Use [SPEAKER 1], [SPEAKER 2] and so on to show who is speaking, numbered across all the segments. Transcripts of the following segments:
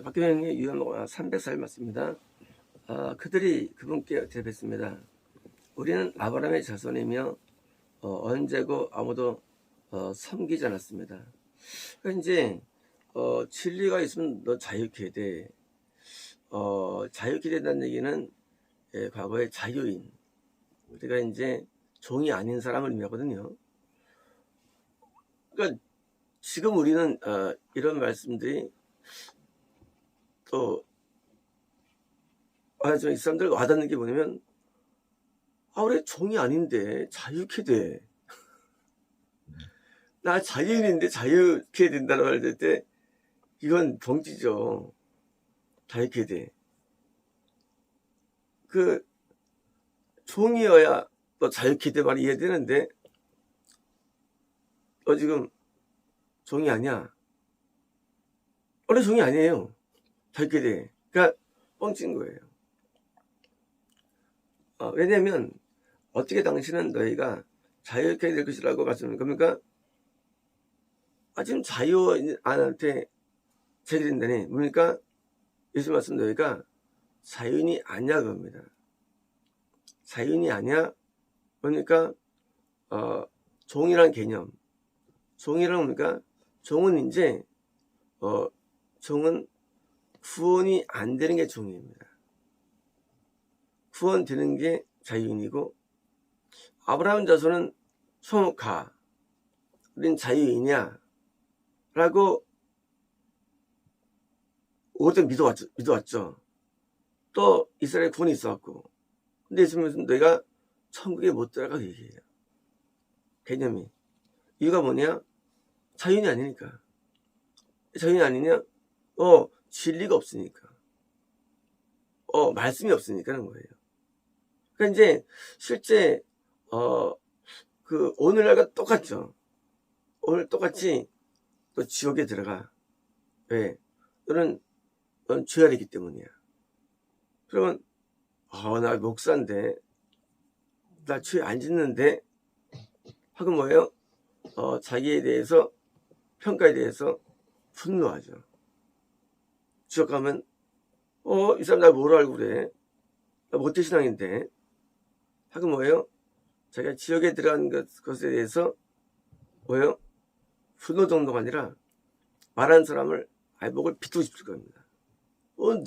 [SPEAKER 1] 박규명의 유언 304일 맞습니다. 그들이 그분께 대답했습니다. 우리는 아브라함의 자손이며 언제고 아무도 섬기지 않았습니다. 그러니까 이제 진리가 있으면 너 자유케 돼. 자유케 된다는 얘기는 과거의 자유인, 우리가 이제 종이 아닌 사람을 의미하거든요. 그러니까 지금 우리는 이런 말씀들이 또 이 사람들 와닿는 게 뭐냐면, 우리 종이 아닌데 자유케 돼. 나 자유인인데 자유케 된다고 할 때 이건 병지죠. 자유케 돼. 그 종이어야 너 자유케 돼 말이 이해되는데, 너 지금 종이 아니야. 원래 종이 아니에요. 자유케 돼. 그러니까 뻥친 거예요. 왜냐면 어떻게 당신은 너희가 자유케 될 것이라고 말씀합니까? 그러니까 지금 자유인한테 제기된다니, 그러니까 예수 말씀 너희가 자유인이 아니야 그겁니다. 자유인이 아니야. 그러니까 종이란 개념, 종이란 뭡니까? 종은 이제 종은 구원이 안 되는 게 종입니다. 구원되는 게 자유인이고, 아브라함 자손은 소목하, 우린 자유인이야 라고 오랫동안 믿어왔죠. 또 이스라엘 구원이 있어왔고, 근데 예수님은 너희가 천국에 못 들어가 얘기해요. 개념이. 이유가 뭐냐? 자유인이 아니니까. 자유인이 아니냐? 진리가 없으니까. 말씀이 없으니까 하는 거예요. 그러니까 이제 실제 오늘날과 똑같죠. 오늘 똑같이 또 지옥에 들어가. 왜? 넌 죄아래기 때문이야. 그러면 나 목사인데 나 죄 안 짓는데 하고 뭐예요? 자기에 대해서, 평가에 대해서 분노하죠. 지옥 가면 이 사람 나 뭘 알고 그래? 나 모태신앙인데 하고 뭐예요? 자기가 지옥에 들어간 것에 대해서 뭐예요? 분노 정도가 아니라 말하는 사람을 목을 비틀고 싶을 겁니다.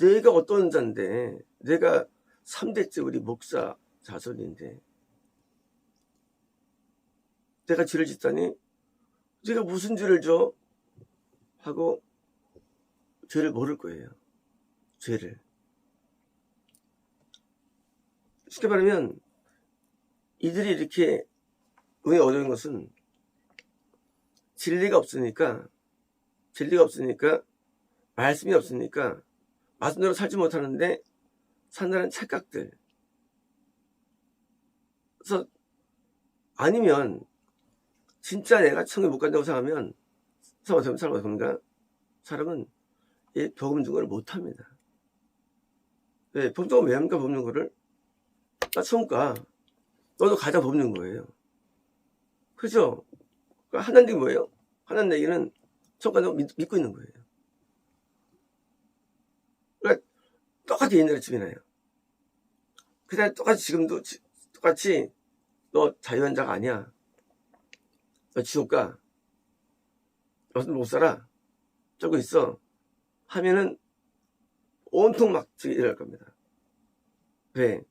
[SPEAKER 1] 내가 어떤 자인데, 내가 3대째 우리 목사 자손인데 내가 죄를 짓다니, 내가 무슨 죄를 져? 하고 죄를 모를 거예요. 죄를. 쉽게 말하면 이들이 이렇게 은혜 어려운 것은 진리가 없으니까, 말씀이 없으니까 말씀대로 살지 못하는데 산다는 착각들. 그래서 아니면 진짜 내가 천국에 못 간다고 생각하면 사람은 복음 증거를 못합니다. 왜? 복음 증거 왜 합니까? 복음 증거를 나 천국 가. 너도 가자 법는 거예요. 그죠? 하나님 뭐예요? 하나님 얘기는 천국 간다고 믿고 있는 거예요. 그러니까 똑같이 옛날에 집이나요. 그다음에 똑같이 지금도 똑같이 너 자유한 자가 아니야. 너 지옥 가. 너는 못 살아. 저거 있어. 하면은 온통 막 일어날 겁니다. 왜?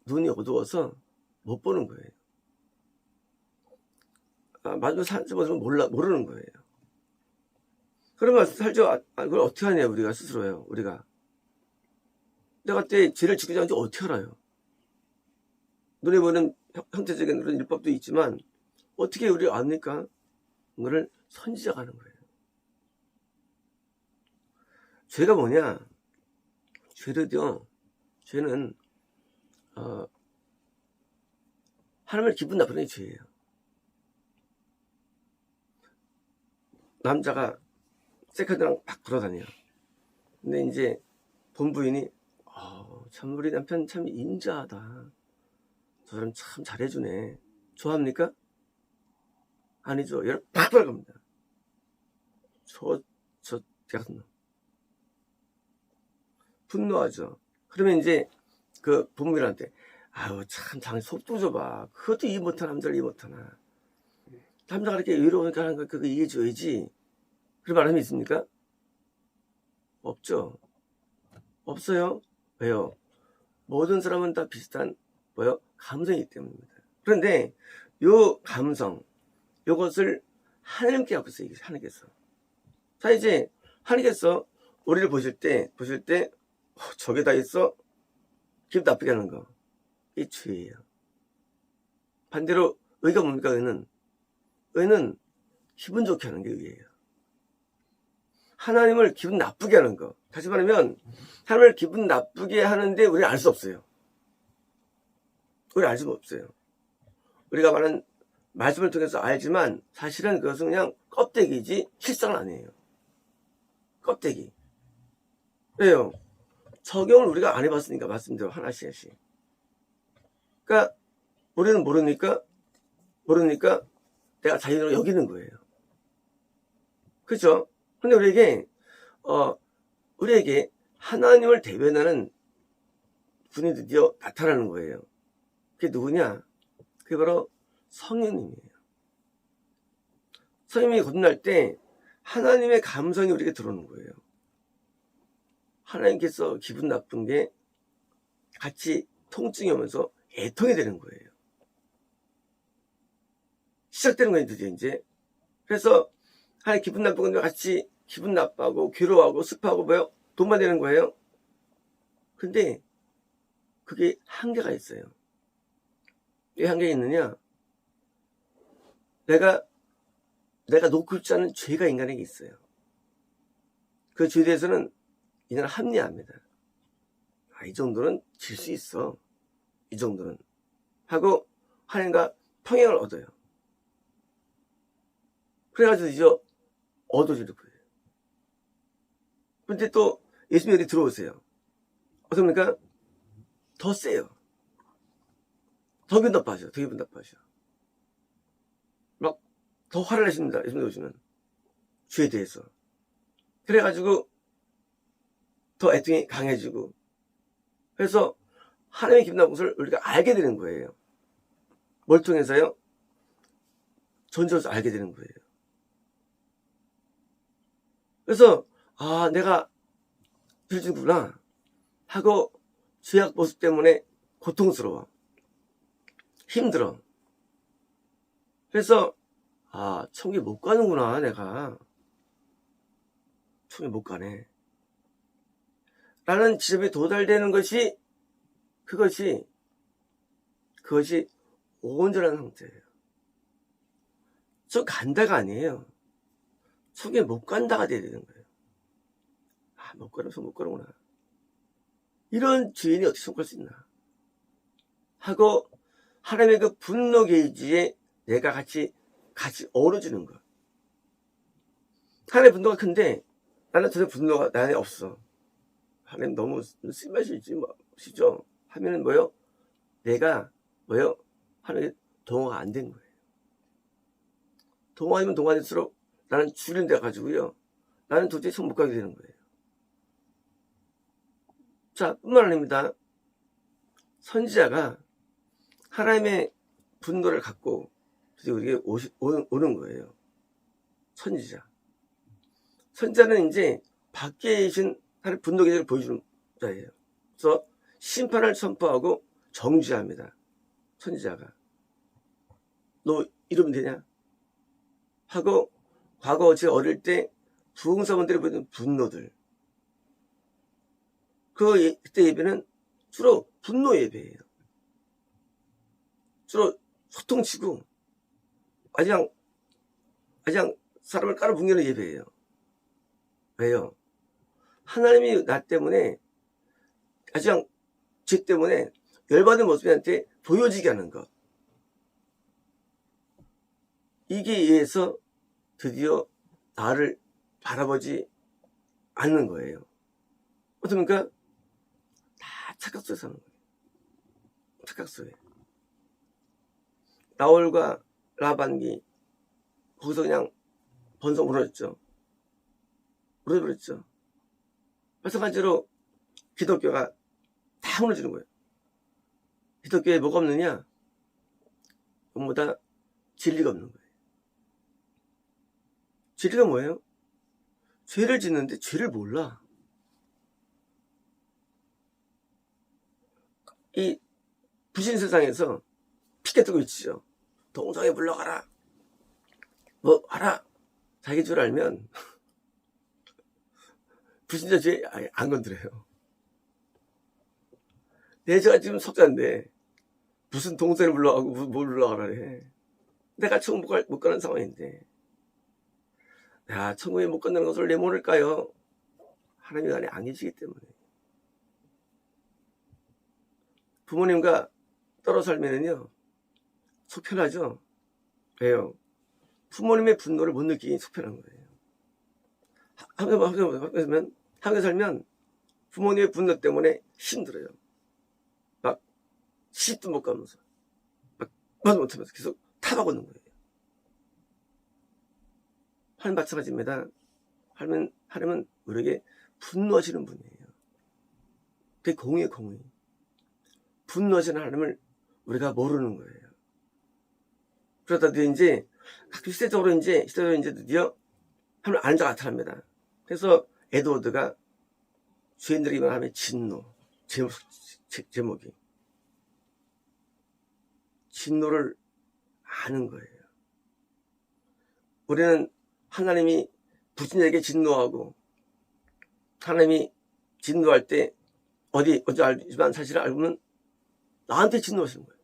[SPEAKER 1] 눈이 어두워서 못 보는 거예요. 마지막 살지 못하면 모르는 거예요. 그러면 살죠. 그걸 어떻게 하냐, 우리가 스스로요. 우리가. 내가 그때 죄를 지키지 않는지 어떻게 알아요? 눈에 보이는 형태적인 그런 율법도 있지만 어떻게 우리가 압니까? 그거를 선지자가 하는 거예요. 죄가 뭐냐? 죄는 하나님을 기분 나쁘는 게 죄예요. 남자가 세컨드랑 막 돌아다녀. 근데 이제 본부인이 참 우리 남편 참 인자하다. 저 사람 참 잘해주네. 좋아합니까? 아니죠. 여러분 팍 들어갑니다. 저 같은 놈. 분노하죠. 그러면 이제 그 부모님한테 아유 참 당신 속도 좁아. 그것도 이해 못하나 남자를 이해 못하나. 남자가 이렇게 외로우니까 하는 거 그거 이해해줘야지. 그런 바람이 있습니까? 없죠. 없어요. 왜요? 모든 사람은 다 비슷한 뭐요? 감성이기 때문입니다. 그런데 요 감성, 요것을 하나님께 갖고 있어요. 하나님께서. 자 이제 하나님께서 우리를 보실 때 저게 다 있어? 기분 나쁘게 하는 거. 이 죄예요. 반대로 의가 뭡니까? 의는 기분 좋게 하는 게 의예요. 하나님을 기분 나쁘게 하는 거. 다시 말하면 하나님을 기분 나쁘게 하는데 우리는 알 수 없어요. 우리 알 수 없어요. 우리가 말하는 말씀을 통해서 알지만 사실은 그것은 그냥 껍데기지 실상은 아니에요. 껍데기. 왜요? 적용을 우리가 안 해봤으니까 말씀대로 하나씩 하나씩. 그러니까 우리는 모르니까 내가 자연으로 여기는 거예요. 그렇죠? 근데 우리에게 하나님을 대변하는 분이 드디어 나타나는 거예요. 그게 누구냐? 그게 바로 성령님이에요. 성령님이 거듭날 때 하나님의 감성이 우리에게 들어오는 거예요. 하나님께서 기분 나쁜 게 같이 통증이 오면서 애통이 되는 거예요. 시작되는 거예요, 드디어 이제. 그래서 하나님 기분 나쁜 건데 같이 기분 나빠하고 괴로워하고 습하고 뭐요? 돈만 되는 거예요. 근데 그게 한계가 있어요. 왜 한계가 있느냐? 내가 놓고 있지 않은 죄가 인간에게 있어요. 그 죄에 대해서는 인간은 합리화합니다. 이 정도는 질 수 있어. 이 정도는. 하고 하나님과 평행을 얻어요. 그래가지고 이제 얻어지는 거예요. 근데 또 예수님이 여기 들어오세요. 어떻습니까? 더 세요. 더 기분 나빠져. 막 더 화를 내십니다. 예수님 오시면. 죄에 대해서. 그래가지고 더 애통이 강해지고. 그래서 하나님의 기분 나쁜 것을 우리가 알게 되는 거예요. 뭘 통해서요? 전적으로 알게 되는 거예요. 그래서 내가 들지구나 하고 죄악 모습 때문에 고통스러워. 힘들어. 그래서 천국에 못 가는구나 내가. 천국에 못 가네. 라는 지점에 도달되는 것이 그것이 온전한 상태예요. 저 간다가 아니에요. 천국에 못 간다가 돼야 되는 거예요. 못 가면서 못 가는구나. 이런 주인이 어떻게 속할 수 있나 하고 하나님의 그 분노 게이지에 내가 같이 어우러지는 것. 하나님의 분노가 큰데 나는 전혀 분노가 내 안에 없어. 하나님 너무 심하시죠? 하면은 내가 하나님 동화가 안 된 거예요. 동화이면 동화될수록 나는 줄인 데 가지고요. 나는 도저히 성 못 가게 되는 거예요. 자, 뿐만 아닙니다. 선지자가 하나님의 분노를 갖고 우리에게 오는 거예요. 선지자는 이제 밖에 계신 하나님의 분노 계획을 보여주는 자예요. 그래서 심판을 선포하고 정죄합니다. 선지자가. 너 이러면 되냐? 하고 과거 제가 어릴 때 부흥사원들이 보여준 분노들. 그때 예배는 주로 분노 예배예요. 주로 소통치고 그냥 사람을 깔아뭉개는 예배예요. 왜요? 하나님이 나 때문에 죄 때문에 열받은 모습한테 보여지게 하는 것. 이게 의해서 드디어 나를 바라보지 않는 거예요. 어떻습니까? 다 착각 속에 사는 거예요. 착각 속에. 나홀과 라반기 거기서 그냥 번성 무너졌죠. 마찬가지로 기독교가 다 무너지는 거예요. 기독교에 뭐가 없느냐? 뭐보다 진리가 없는 거예요. 진리가 뭐예요? 죄를 짓는데 죄를 몰라. 이 부신 세상에서 피켓 들고 있죠. 동성애 물러가라. 뭐 하라. 자기 줄 알면 불신자 죄 안 건드려요. 내가 지금 석자인데 무슨 동성애 물러가고 뭘 물러가라 그래. 내가 천국 못 가는 상황인데 야, 천국에 못 간다는 것을 내 모를까요? 하나님이 안에 안 계시기 때문에. 부모님과 떨어져 살면은요 속 편하죠. 왜요? 부모님의 분노를 못 느끼니 속 편한 거예요. 함께 살면 부모님의 분노 때문에 힘들어요. 막 시집도 못 가면서 막 말 못하면서 계속 타박오는 거예요. 하나님 마찬가지입니다. 하나님은 우리에게 분노하시는 분이에요. 그게 공의의 공의. 분노하시는 하나님을 우리가 모르는 거예요. 그러다 이제 시대적으로 이제 드디어 하나님을 아는 자가 나타납니다. 그래서 에드워드가 죄인들에게 말하면 진노, 제목이 진노를 아는 거예요. 우리는 하나님이 불신자에게 진노하고 하나님이 진노할 때 어디 알지만 사실을 알고는 나한테 진노하시는 거예요.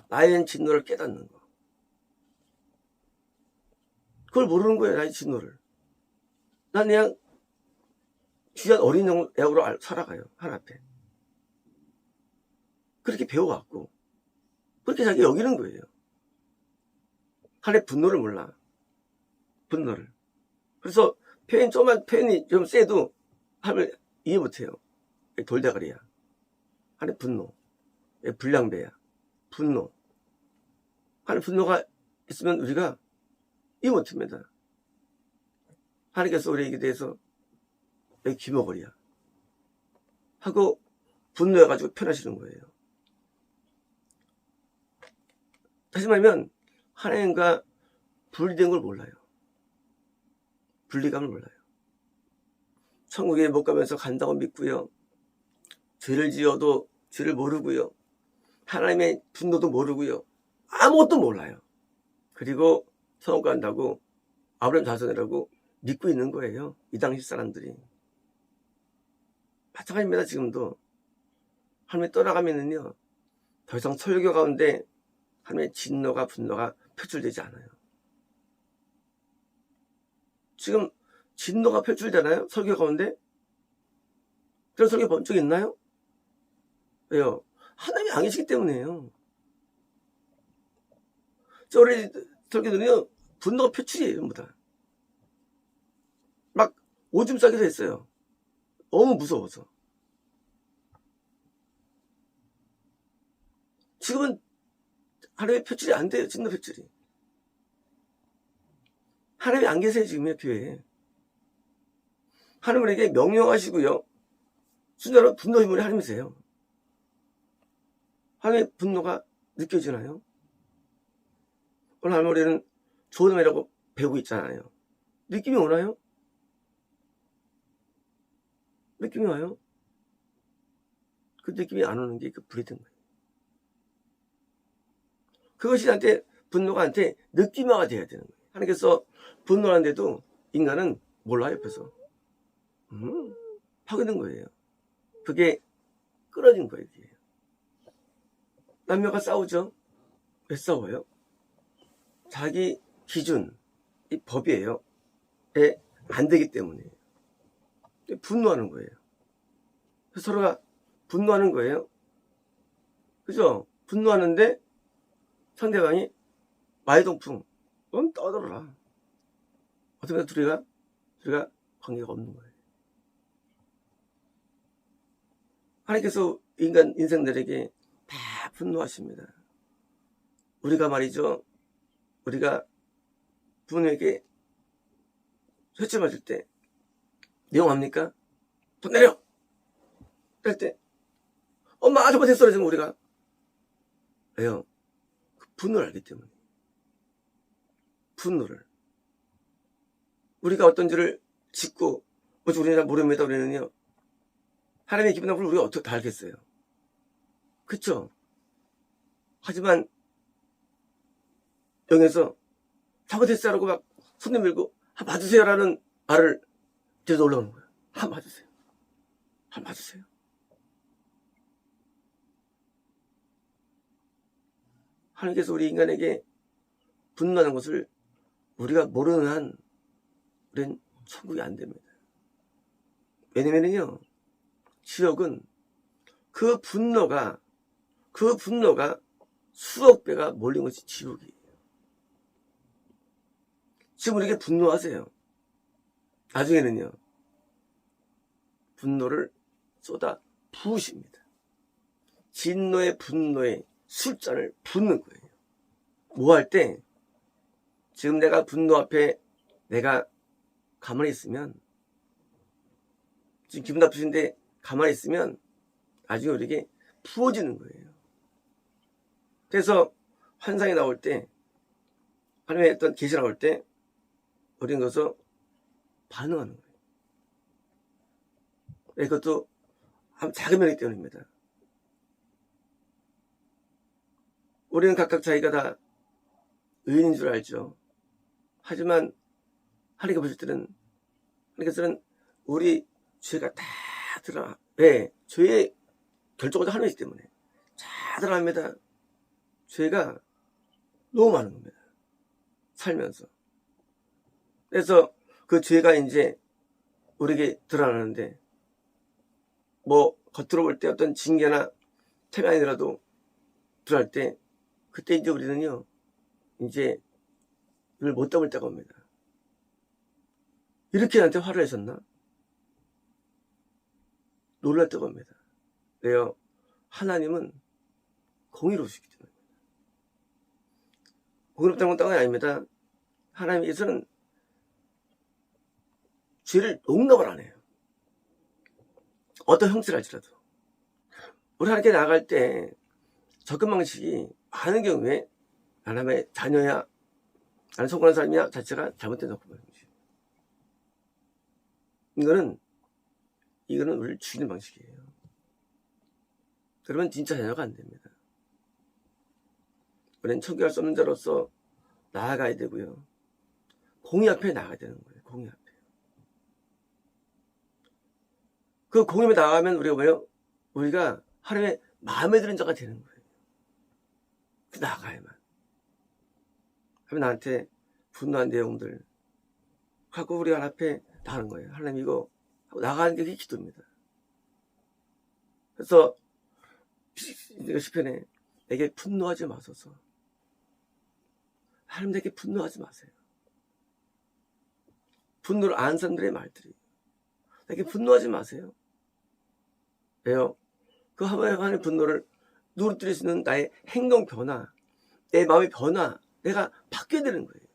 [SPEAKER 1] 나의 진노를 깨닫는 거. 그걸 모르는 거예요. 나의 진노를. 난 그냥 귀한 어린 양으로 살아가요. 하나 앞에. 그렇게 배워갖고 그렇게 자기 여기는 거예요. 하나의 분노를 몰라. 분노를. 그래서 표현이 좀 세도 하면 이해 못해요. 돌대가리야. 하나의 분노. 불량배야. 분노. 하나의 분노가 있으면 우리가 이해 못합니다. 하나님께서 우리에게 대해서 여기 귀머거리야 하고 분노해가지고 편하시는 거예요. 다시 말하면 하나님과 분리된 걸 몰라요. 분리감을 몰라요. 천국에 못 가면서 간다고 믿고요. 죄를 지어도 죄를 모르고요. 하나님의 분노도 모르고요. 아무것도 몰라요. 그리고 천국 간다고 아브라함 자손이라고 믿고 있는 거예요. 이 당시 사람들이. 마찬가지입니다. 지금도. 하나님이 떠나가면은요. 더 이상 설교 가운데 하나님의 진노가 분노가 표출되지 않아요. 지금 진노가 표출되나요? 설교 가운데? 그런 설교 본 적 있나요? 왜요? 하나님이 안 계시기 때문이에요. 우리 설교들은요, 분노가 표출이에요, 전부 다. 막 오줌 싸기도 했어요. 너무 무서워서. 지금은 하나님의 표출이 안 돼요, 진노 표출이. 하나님이 안 계세요, 지금요, 교회에. 하나님 우리에게 명령하시고요. 순전한 분노 인물이 하나님이세요. 하나님의 분노가 느껴지나요? 오늘 하나님 우리는 좋은 말이라고 배우고 있잖아요. 느낌이 오나요? 느낌이 와요? 그 느낌이 안 오는 게 그 불이 든 거예요. 그것이 나한테 분노가 나한테 느낌화가 돼야 되는 거예요. 하나님께서 분노하는데도 인간은 몰라요, 옆에서. 파괴된 거예요. 그게 끊어진 거예요. 그게. 남녀가 싸우죠? 왜 싸워요? 자기 기준, 이 법이에요. 안 되기 때문에. 분노하는 거예요. 서로가 분노하는 거예요. 그죠? 분노하는데 상대방이 마이동풍, 그럼 떠들어라. 어떻게 둘이가 관계가 없는 거예요. 하나님께서 인간 인생들에게 다 분노하십니다. 우리가 말이죠. 우리가 부모님에게 횟집 맞을 때 내용합니까? 돈 내려! 그럴 때 엄마 잘못했어 그러지만 우리가 왜요? 그 분노를 알기 때문에. 분노를. 우리가 어떤지를 짚고 우리는 잘 모릅니다. 우리는요. 하나님의 기분 나쁨을 우리가 어떻게 다 알겠어요. 그쵸? 하지만 여기서 잘못했어라고 막 손 내밀고 한 봐주세요라는 말을 뒤에서 올라오는 거예요. 한 봐주세요. 한 봐주세요. 하나님께서 우리 인간에게 분노하는 것을 우리가 모르는 한 우리는 천국이 안 됩니다. 왜냐면요, 지옥은 그 분노가 수억 배가 몰린 것이 지옥이에요. 지금 우리에게 분노하세요. 나중에는요, 분노를 쏟아 부으십니다. 진노의 분노의 술잔을 붓는 거예요. 뭐 할 때? 지금 내가 분노 앞에 내가 가만히 있으면, 지금 기분 나쁘신데 가만히 있으면 나중에 우리에게 부어지는 거예요. 그래서 환상이 나올 때, 하나님의 어떤 계시 나올 때 우리는 그것을 반응하는 거예요. 이것도 작은 면이기 때문입니다. 우리는 각각 자기가 다 의인인 줄 알죠. 하지만 하나님께 보실 때는, 하나님께서는 우리 죄가 다 드러나. 왜? 죄의 결정자 하나님이기 때문에 다 드러납니다. 죄가 너무 많은 겁니다. 살면서. 그래서 그 죄가 이제 우리에게 드러나는데, 뭐 겉으로 볼 때 어떤 징계나 태면이라도 드러날 때, 그때 이제 우리는요, 이제 이걸 못 담을 때가 옵니다. 이렇게 나한테 화를 내셨나? 놀랄 때가 옵니다. 왜요? 하나님은 공의로우시기 때문에. 공의롭다는 건 아닙니다. 하나님께서는 죄를 용납을 안 해요. 어떤 형태랄지라도. 우리 하나님께 나아갈 때 접근 방식이 많은 경우에 하나님의 자녀야, 나는 성공한 사람이야 자체가 잘못된 접근 방식이에요. 이거는 우리를 죽이는 방식이에요. 그러면 진짜 자녀가 안 됩니다. 우리는 청결할 수 없는 자로서 나아가야 되고요. 공의 앞에 나가야 되는 거예요. 공의 앞에. 그 공의 앞에 나가면 우리가 뭐예요? 우리가 하나님의 마음에 드는 자가 되는 거예요. 나가야만. 하면 나한테 분노한 내용들 갖고 우리 하나님 앞에 나가는 거예요. 하나님 이거 하고 나가는 게 그게 기도입니다. 그래서 시편에 내게 분노하지 마소서. 하나님 내게 분노하지 마세요. 분노를 아는 사람들의 말들이. 내게 분노하지 마세요. 왜요? 그 하나님의 분노를 누그러뜨릴 수 있는 나의 행동 변화, 내 마음의 변화, 내가 바뀌어야 되는 거예요.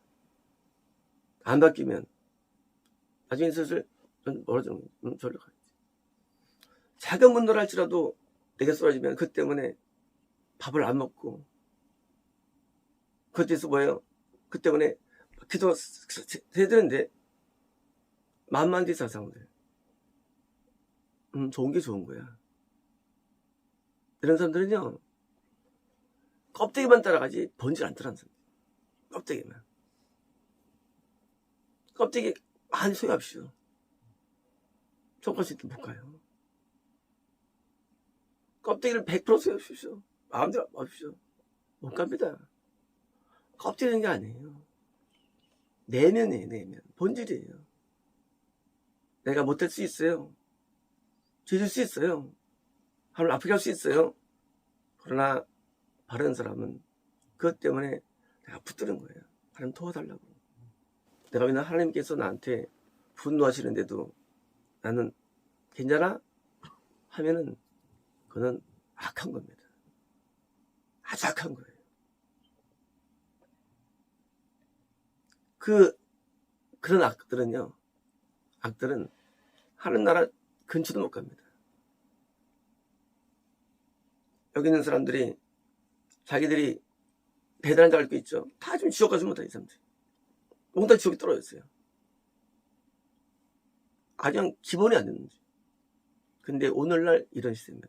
[SPEAKER 1] 안 바뀌면 나중에 슬슬 멀어지는 거예요. 저리로 가야지. 작은 분노를 할지라도 내게 쏟아지면 그 때문에 밥을 안 먹고, 그때서 뭐예요? 그 때문에 기도 해야 되는데 만만 디 사상들. 좋은 게 좋은 거야. 이런 사람들은요, 껍데기만 따라가지 본질 안 따라가는 사람들. 껍데기만. 껍데기 많이 소유합시오. 손가락 못 가요. 껍데기를 100% 소유하십시오. 마음대로 하십시오. 못 갑니다. 껍데기는 게 아니에요. 내면이에요, 내면. 본질이에요. 내가 못할 수 있어요. 죄질 수 있어요. 하나님 아프게 할 수 있어요. 그러나 바른 사람은 그것 때문에 내가 붙드는 거예요. 하나님 도와달라고. 내가 맨날 하나님께서 나한테 분노하시는데도 나는 괜찮아? 하면은 그건 악한 겁니다. 아주 악한 거예요. 그런 악들은 하나님 나라 근처도 못 갑니다. 여기 있는 사람들이 자기들이 대단한 줄 알고 있죠. 다 지금 지옥 가지 못해, 이 사람들. 몽땅 지옥에 떨어졌어요. 아주 그냥 기본이 안 되는 거지. 근데 오늘날 이런 시대입니다.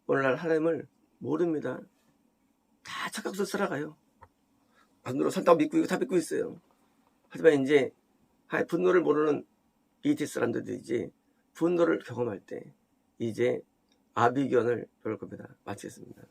[SPEAKER 1] 오늘날 하나님을 모릅니다. 다 착각해서 살아가요. 분노로 산다고 믿고 이거 다 믿고 있어요. 하지만 이제 분노를 모르는 BT 사람들이 이제 분노를 경험할 때 이제 아비견을 배울 겁니다. 마치겠습니다.